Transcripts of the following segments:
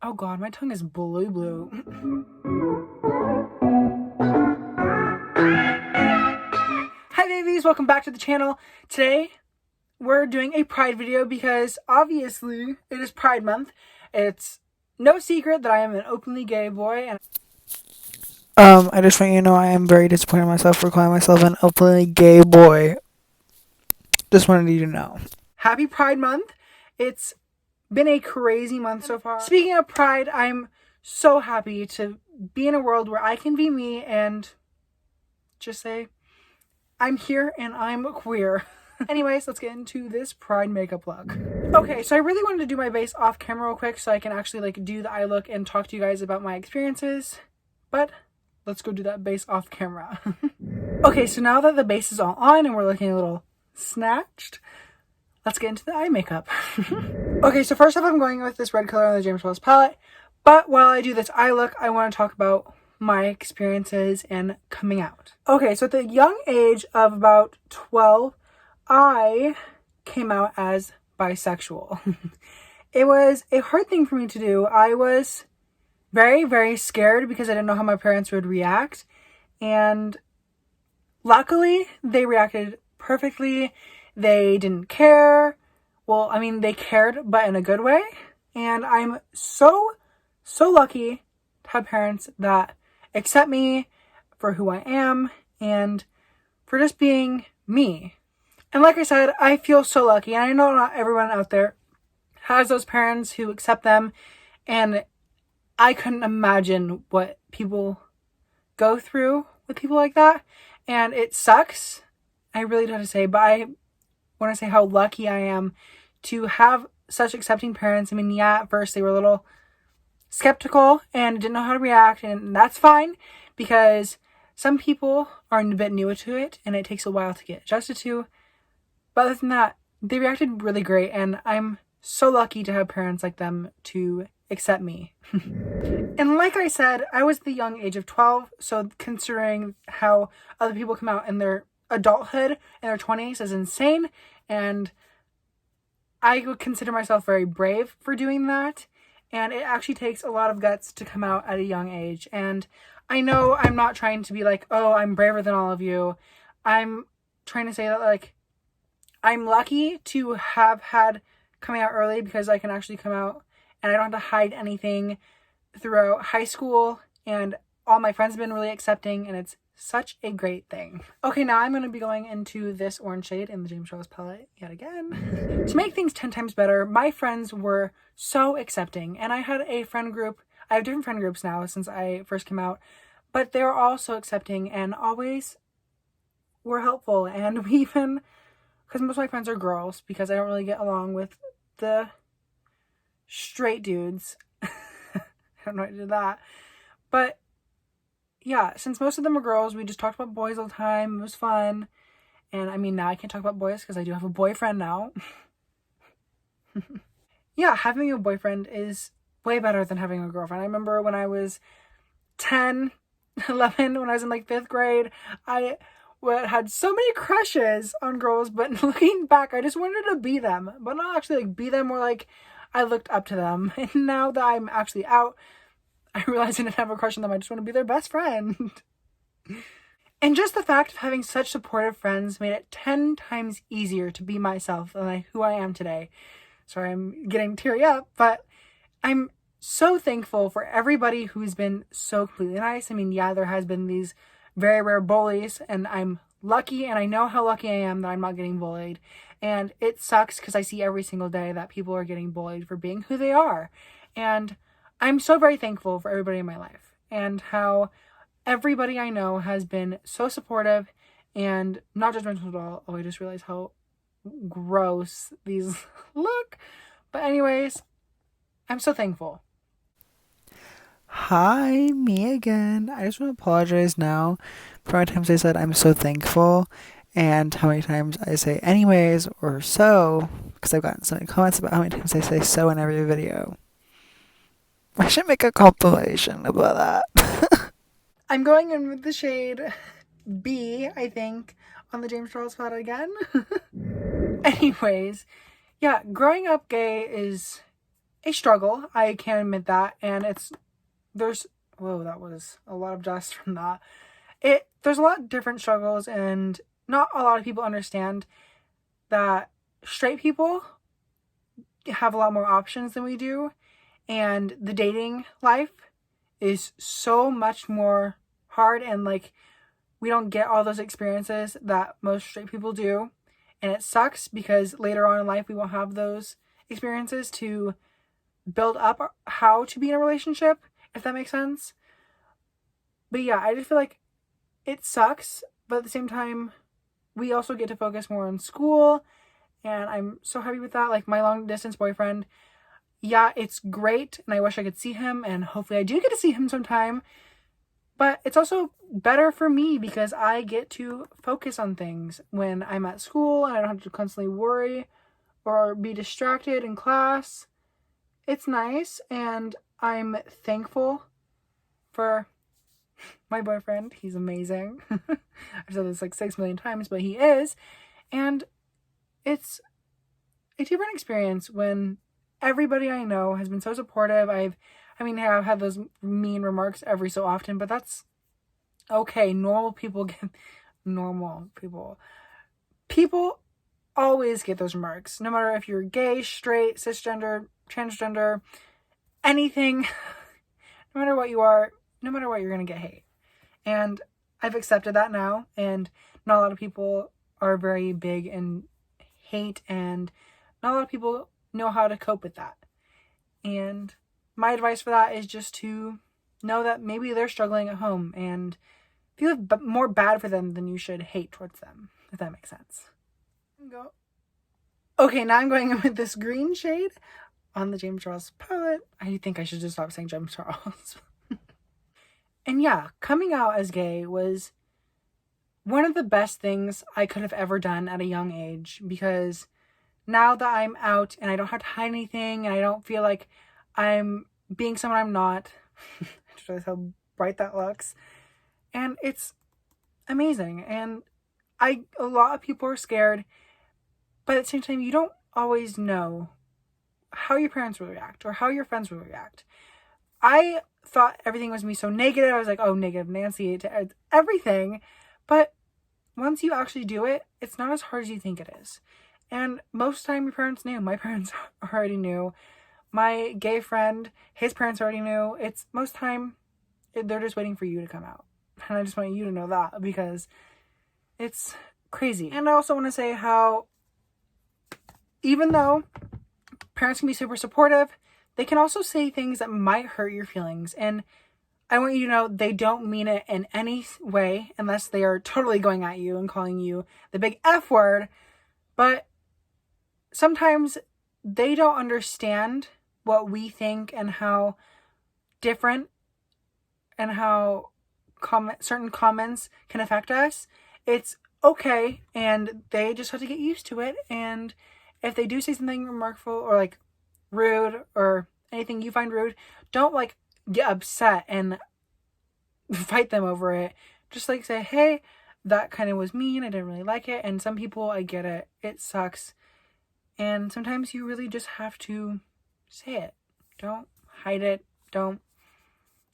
Oh god, my tongue is blue. Hi babies, welcome back to the channel. Today, we're doing a Pride video because obviously it is Pride Month. It's no secret that I am an openly gay boy, and I just want you to know I am very disappointed in myself for calling myself an openly gay boy. Just wanted you to know. Happy Pride Month. It's been a crazy month so far. Speaking of Pride, I'm so happy to be in a world where I can be me and just say, I'm here and I'm queer. Anyways, let's get into this Pride makeup look. Okay, so I really wanted to do my base off camera real quick so I can actually do the eye look and talk to you guys about my experiences. But let's go do that base off camera. Okay, so now that the base is all on and we're looking a little snatched, let's get into the eye makeup. Okay, so first off, I'm going with this red color on the Jamesie palette. But while I do this eye look, I want to talk about my experiences in coming out. Okay, so at the young age of about 12, I came out as bisexual. It was a hard thing for me to do. I was very, very scared because I didn't know how my parents would react. And luckily, they reacted perfectly. They didn't care. Well, I mean, they cared, but in a good way. And I'm so lucky to have parents that accept me for who I am and for just being me. And like I said, I feel so lucky. And I know not everyone out there has those parents who accept them. And I couldn't imagine what people go through with people like that. And it sucks. I really don't have to say, but I want to say how lucky I am to have such accepting parents. I mean, yeah, at first they were a little skeptical and didn't know how to react, and that's fine because some people are a bit newer to it and it takes a while to get adjusted to. But other than that, they reacted really great, and I'm so lucky to have parents like them to accept me. And like I said, I was the young age of 12, so considering how other people come out in their adulthood in their 20s is insane, and I would consider myself very brave for doing that. And it actually takes a lot of guts to come out at a young age. And I know I'm not trying to be like, oh, I'm braver than all of you. I'm trying to say that, I'm lucky to have had coming out early because I can actually come out and I don't have to hide anything throughout high school. And all my friends have been really accepting, and it's such a great thing. Okay, now I'm going to be going into this orange shade in the Jamesie palette yet again. To make things 10 times better, my friends were so accepting, and I had a friend group. I have different friend groups now since I first came out, but they were all so accepting and always were helpful. And we even, because most of my friends are girls, because I don't really get along with the straight dudes. I don't know how to do that. But yeah, since most of them are girls, we just talked about boys all the time. It was fun. And I mean, now I can't talk about boys because I do have a boyfriend now. Yeah, having a boyfriend is way better than having a girlfriend. I remember when I was 10, 11, when I was in 5th grade, I had so many crushes on girls, but looking back, I just wanted to be them. But not actually be them, more I looked up to them. And now that I'm actually out, I realize I didn't have a crush on them. I just want to be their best friend. And just the fact of having such supportive friends made it 10 times easier to be myself than who I am today. Sorry, I'm getting teary up, but I'm so thankful for everybody who's been so completely nice. I mean, yeah, there has been these very rare bullies, and I'm lucky, and I know how lucky I am that I'm not getting bullied. And it sucks because I see every single day that people are getting bullied for being who they are. And I'm so very thankful for everybody in my life and how everybody I know has been so supportive and not judgmental at all. Oh, I just realized how gross these look. But anyways, I'm so thankful. Hi, me again. I just want to apologize now for how many times I said I'm so thankful and how many times I say anyways or so, because I've gotten so many comments about how many times I say so in every video. I should make a compilation about that. I'm going in with the shade B, I think, on the Jamesie palette again. Anyways, yeah, growing up gay is a struggle. I can admit that. And whoa, that was a lot of dust from that. There's a lot of different struggles, and not a lot of people understand that straight people have a lot more options than we do, and the dating life is so much more hard, and like we don't get all those experiences that most straight people do, and it sucks because later on in life we won't have those experiences to build up how to be in a relationship, if that makes sense. But yeah, I just feel like it sucks, but at the same time we also get to focus more on school, and I'm so happy with that. Like my long distance boyfriend, yeah, it's great, and I wish I could see him, and hopefully I do get to see him sometime. But it's also better for me because I get to focus on things when I'm at school, and I don't have to constantly worry or be distracted in class. It's nice, and I'm thankful for my boyfriend. He's amazing. I've said this like 6 million times, but he is. And it's a different experience when everybody I know has been so supportive. I've had those mean remarks every so often, but that's okay. Normal people always get those remarks, no matter if you're gay, straight, cisgender, transgender, anything. No matter what you are, no matter what, you're gonna get hate. And I've accepted that now, and not a lot of people are very big in hate, and not a lot of people know how to cope with that. And my advice for that is just to know that maybe they're struggling at home, and feel more bad for them than you should hate towards them, if that makes sense. Okay, now I'm going in with this green shade on the James Charles palette. I think I should just stop saying James Charles. And yeah, coming out as gay was one of the best things I could have ever done at a young age, because now that I'm out and I don't have to hide anything, and I don't feel like I'm being someone I'm not. Just realize how bright that looks. And it's amazing. And a lot of people are scared, but at the same time, you don't always know how your parents will react or how your friends will react. I thought everything was going to be so negative. I was like, oh, negative Nancy to everything. But once you actually do it, it's not as hard as you think it is. And most of the time, your parents knew. My parents already knew. My gay friend, his parents already knew. It's most of the time, they're just waiting for you to come out. And I just want you to know that, because it's crazy. And I also want to say how, even though parents can be super supportive, they can also say things that might hurt your feelings. And I want you to know they don't mean it in any way, unless they are totally going at you and calling you the big F word. But sometimes they don't understand what we think and how different and how certain comments can affect us. It's okay, and they just have to get used to it. And if they do say something remarkable or like rude or anything you find rude, don't like get upset and fight them over it. Just like say, hey, that kind of was mean, I didn't really like it. And some people, I get it, it sucks, and sometimes you really just have to say it. Don't hide it. Don't,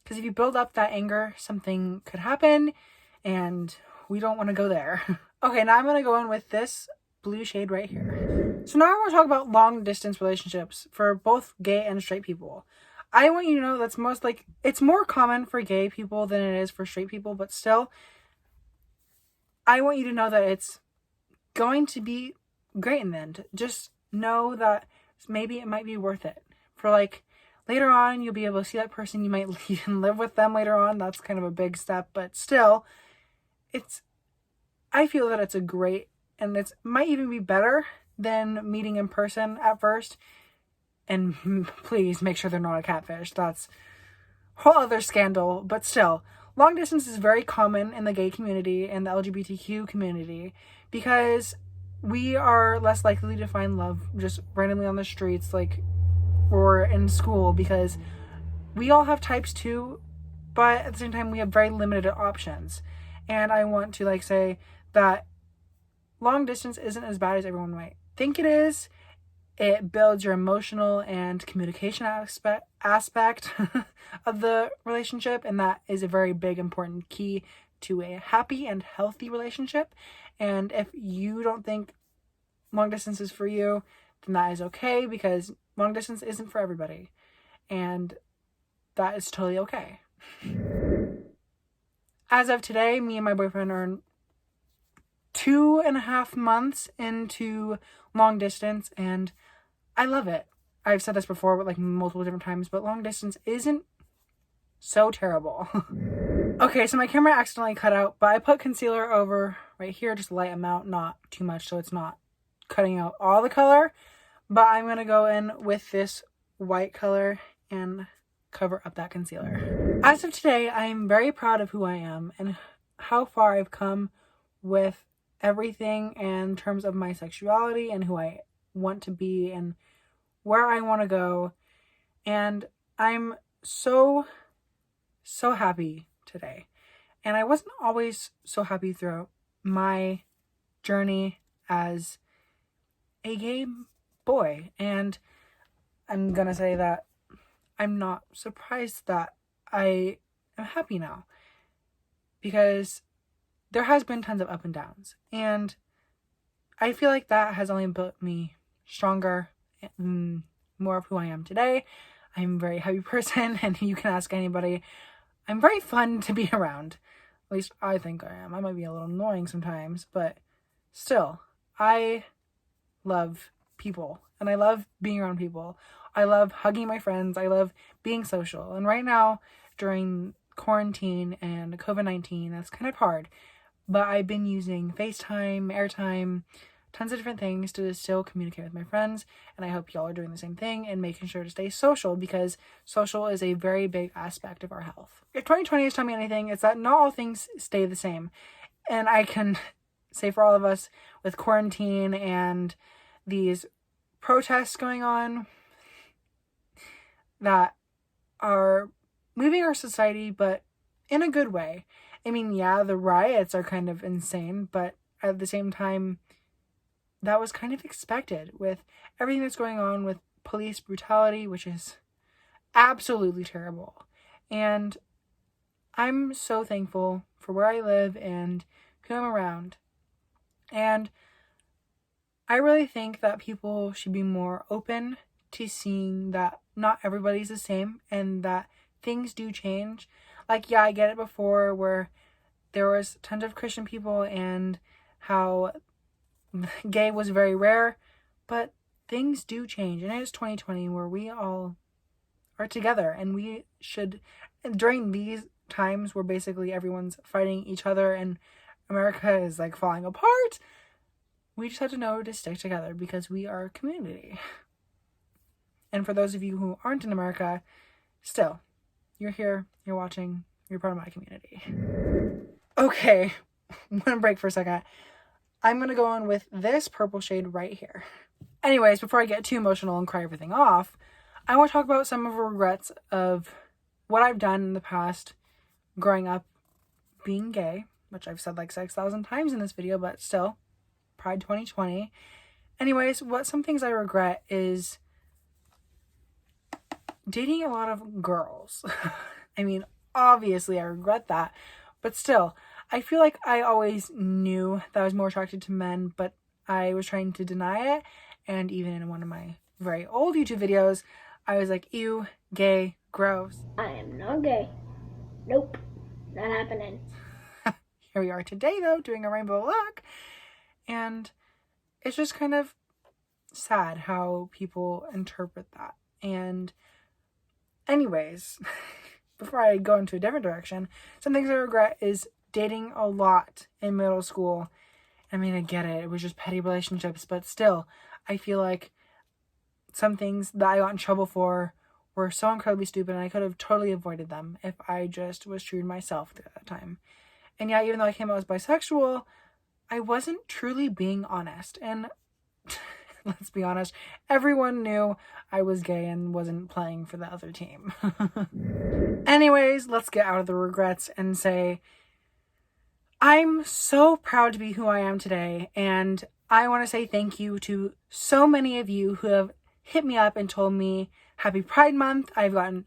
because if you build up that anger, something could happen, and we don't want to go there. Okay, now I'm going to go in with this blue shade right here. So now I want to talk about long distance relationships for both gay and straight people. I want you to know it's more common for gay people than it is for straight people, but still, I want you to know that it's going to be great in the end. Just know that maybe it might be worth it. For like later on, you'll be able to see that person. You might even live with them later on. That's kind of a big step, but still, I feel that it's a great, and it might even be better than meeting in person at first. And please make sure they're not a catfish. That's a whole other scandal. But still, long distance is very common in the gay community and the LGBTQ community, because we are less likely to find love just randomly on the streets, or in school, because we all have types too, but at the same time we have very limited options. And I want to say that long distance isn't as bad as everyone might think it is. It builds your emotional and communication aspect of the relationship, and that is a very big important key to a happy and healthy relationship. And if you don't think long distance is for you, then that is okay, because long distance isn't for everybody, and that is totally okay. As of today, me and my boyfriend are 2.5 months into long distance, and I love it. I've said this before, but like multiple different times, but long distance isn't so terrible. Okay, so my camera accidentally cut out, but I put concealer over right here, just a light amount, not too much, so it's not cutting out all the color. But I'm going to go in with this white color and cover up that concealer. As of today, I am very proud of who I am and how far I've come with everything in terms of my sexuality and who I want to be and where I want to go. And I'm so happy today. And I wasn't always so happy throughout my journey as a gay boy. And I'm gonna say that I'm not surprised that I am happy now, because there has been tons of up and downs, and I feel like that has only built me stronger and more of who I am today. I'm a very happy person, and you can ask anybody. I'm very fun to be around. At least I think I am. I might be a little annoying sometimes, but still, I love people, and I love being around people. I love hugging my friends. I love being social. And right now, during quarantine and COVID-19, that's kind of hard. But I've been using FaceTime, airtime, tons of different things to still communicate with my friends. And I hope y'all are doing the same thing and making sure to stay social, because social is a very big aspect of our health. If 2020 has taught me anything, it's that not all things stay the same. And I can say for all of us, with quarantine and these protests going on that are moving our society, but in a good way. I mean, yeah, the riots are kind of insane, but at the same time, that was kind of expected with everything that's going on with police brutality, which is absolutely terrible. And I'm so thankful for where I live and who I'm around. And I really think that people should be more open to seeing that not everybody's the same and that things do change. Like, yeah, I get it before where there was tons of Christian people and how gay was very rare, but things do change. And it is 2020 where we all are together, and we should, during these times where basically everyone's fighting each other and America is like falling apart, we just have to know to stick together because we are a community. And for those of you who aren't in America, still, you're here, you're watching, you're part of my community. Okay, I'm gonna break for a second. I'm gonna go on with this purple shade right here. Anyways, before I get too emotional and cry everything off, I want to talk about some of the regrets of what I've done in the past growing up being gay, which I've said like 6,000 times in this video, but still, Pride 2020. Anyways, some things I regret is dating a lot of girls. I mean, obviously I regret that, but still, I feel like I always knew that I was more attracted to men, but I was trying to deny it. And even in one of my very old YouTube videos, I was like, ew, gay, gross. I am not gay. Nope, not happening. Here we are today, though, doing a rainbow look. And it's just kind of sad how people interpret that. And anyways, before I go into a different direction, some things I regret is dating a lot in middle school. I mean, I get it. It was just petty relationships, but still, I feel like some things that I got in trouble for were so incredibly stupid, and I could have totally avoided them if I just was true to myself at that time. And yeah, even though I came out as bisexual, I wasn't truly being honest. And let's be honest, everyone knew I was gay and wasn't playing for the other team. Anyways, let's get out of the regrets and say I'm so proud to be who I am today, and I want to say thank you to so many of you who have hit me up and told me Happy Pride Month. I've gotten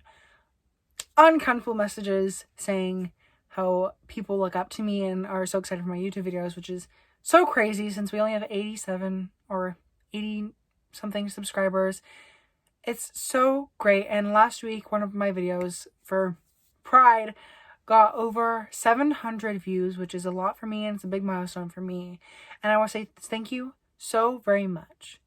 uncomfortable messages saying how people look up to me and are so excited for my YouTube videos, which is so crazy since we only have 87 or 80 something subscribers. It's so great. And last week, one of my videos for Pride got over 700 views, which is a lot for me and it's a big milestone for me. And I want to say thank you so very much.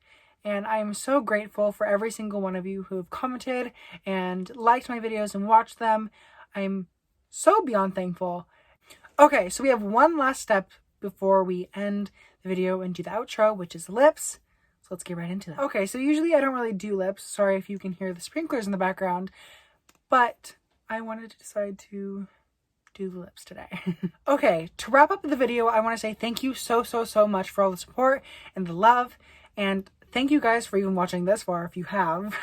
And I am so grateful for every single one of you who have commented and liked my videos and watched them. I'm so beyond thankful. Okay, so we have one last step before we end the video and do the outro, which is lips. So let's get right into that. Okay, so usually I don't really do lips. Sorry if you can hear the sprinklers in the background. But I wanted to decide to do the lips today. Okay, to wrap up the video, I want to say thank you so much for all the support and the love. And thank you guys for even watching this far if you have.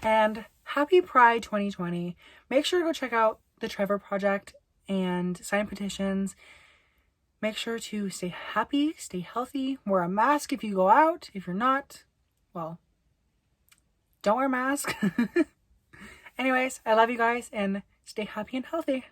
And happy Pride 2020. Make sure to go check out the Trevor Project and sign petitions. Make sure to stay happy, stay healthy, wear a mask if you go out. If you're not, well, don't wear a mask. Anyways, I love you guys and stay happy and healthy.